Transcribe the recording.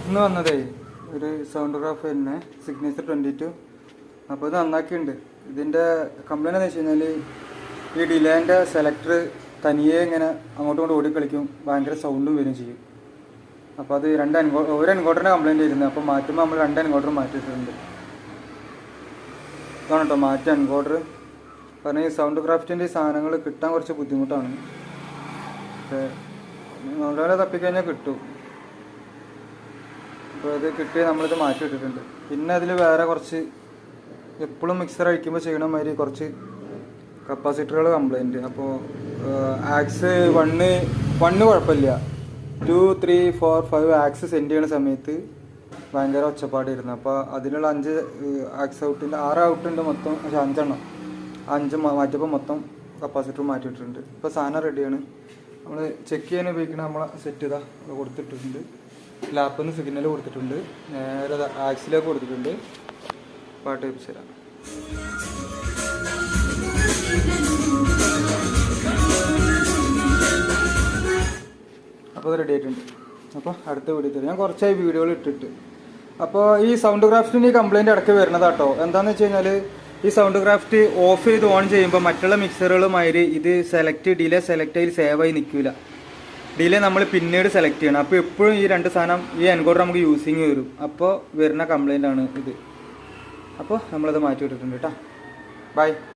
ഇന്ന് വന്നതേ ഒരു സൗണ്ട് ഗ്രാഫ് തന്നെ സിഗ്നേച്ചർ 22. അപ്പോൾ ഇത് നന്നാക്കിയിട്ടുണ്ട്. ഇതിൻ്റെ കംപ്ലൈൻറ്റ് എന്ന് വെച്ച് കഴിഞ്ഞാൽ ഈ ഡിലേൻ്റെ സെലക്ടർ തനിയെ ഇങ്ങനെ അങ്ങോട്ടും ഇങ്ങോട്ടും ഓടിക്കളിക്കും, ഭയങ്കര സൗണ്ടും വരും ചെയ്യും. അപ്പോൾ അത് ഒരു എൻകോഡറിൻ്റെ കംപ്ലൈൻറ്റ് ആയിരുന്നു. അപ്പോൾ മാറ്റുമ്പോൾ നമ്മൾ 2 എൻകോഡർ മാറ്റിയിട്ടുണ്ട്. ഇതാണ് കേട്ടോ മാറ്റിയ എൻകോഡർ. കാരണം ഈ സൗണ്ട് ക്രാഫ്റ്റിൻ്റെ ഈ സാധനങ്ങൾ കിട്ടാൻ കുറച്ച് ബുദ്ധിമുട്ടാണ്. വളരെ തപ്പിക്കഴിഞ്ഞാൽ കിട്ടും. അപ്പോൾ ഇത് കിട്ടി നമ്മളിത് മാറ്റി ഇട്ടിട്ടുണ്ട്. പിന്നെ അതിൽ വേറെ കുറച്ച് എപ്പോഴും മിക്സർ അഴിക്കുമ്പോൾ ചെയ്യണ മാതിരി കുറച്ച് കപ്പാസിറ്ററുകൾ കംപ്ലൈൻറ്റ്. അപ്പോൾ ആക്സ് 1 കുഴപ്പമില്ല, 2, 3, 4, 5 ആക്സ് സെൻഡ് ചെയ്യണ സമയത്ത് ഭയങ്കര ഒച്ചപ്പാടായിരുന്നു. അപ്പോൾ അതിനുള്ള 5 ആക്സ് ഔട്ടിൻ്റെ 6 ഔട്ടുണ്ട് മൊത്തം, പക്ഷേ 5 എണ്ണം 5 മാറ്റിയപ്പോൾ മൊത്തം കപ്പാസിറ്റർ മാറ്റിയിട്ടുണ്ട്. ഇപ്പോൾ സാധനം റെഡിയാണ്. നമ്മൾ ചെക്ക് ചെയ്യാൻ ഉപയോഗിക്കുന്ന നമ്മളെ സെറ്റ് ഇതാ കൊടുത്തിട്ടുണ്ട്. ലാപ്പിൽ നിന്ന് സിഗ്നൽ കൊടുത്തിട്ടുണ്ട്, നേരെ ആക്സിലേക്ക് കൊടുത്തിട്ടുണ്ട്. പാട്ട് വെച്ച് തരാം. അപ്പോൾ അത് റെഡി ആയിട്ടുണ്ട്. അപ്പോൾ അടുത്ത വീഡിയോ തരാം. ഞാൻ കുറച്ചായി വീഡിയോകൾ ഇട്ടിട്ട്. അപ്പോൾ ഈ സൗണ്ട് ക്രാഫ്റ്റിന് ഈ കംപ്ലൈൻറ്റ് ഇടയ്ക്ക് വരുന്നതാട്ടോ. എന്താണെന്ന് വെച്ച് കഴിഞ്ഞാൽ ഈ സൗണ്ട് ക്രാഫ്റ്റ് ഓഫ് ചെയ്ത് ഓൺ ചെയ്യുമ്പോൾ മറ്റുള്ള മിക്സറുകളുമാതിരി ഇത് ഡിലേ സെലക്ട് ചെയ്ത് സേവ് ആയി നിൽക്കില്ല. ഡിലേ നമ്മൾ പിന്നീട് സെലക്ട് ചെയ്യണം. അപ്പോൾ എപ്പോഴും ഈ 2 സാധനം ഈ എൻകോഡർ നമുക്ക് യൂസിങ് വരും. അപ്പോൾ വരുന്ന കംപ്ലൈൻ്റ് ആണ് ഇത്. അപ്പോൾ നമ്മളത് മാറ്റി വിട്ടിട്ടുണ്ട് കേട്ടോ. ബൈ.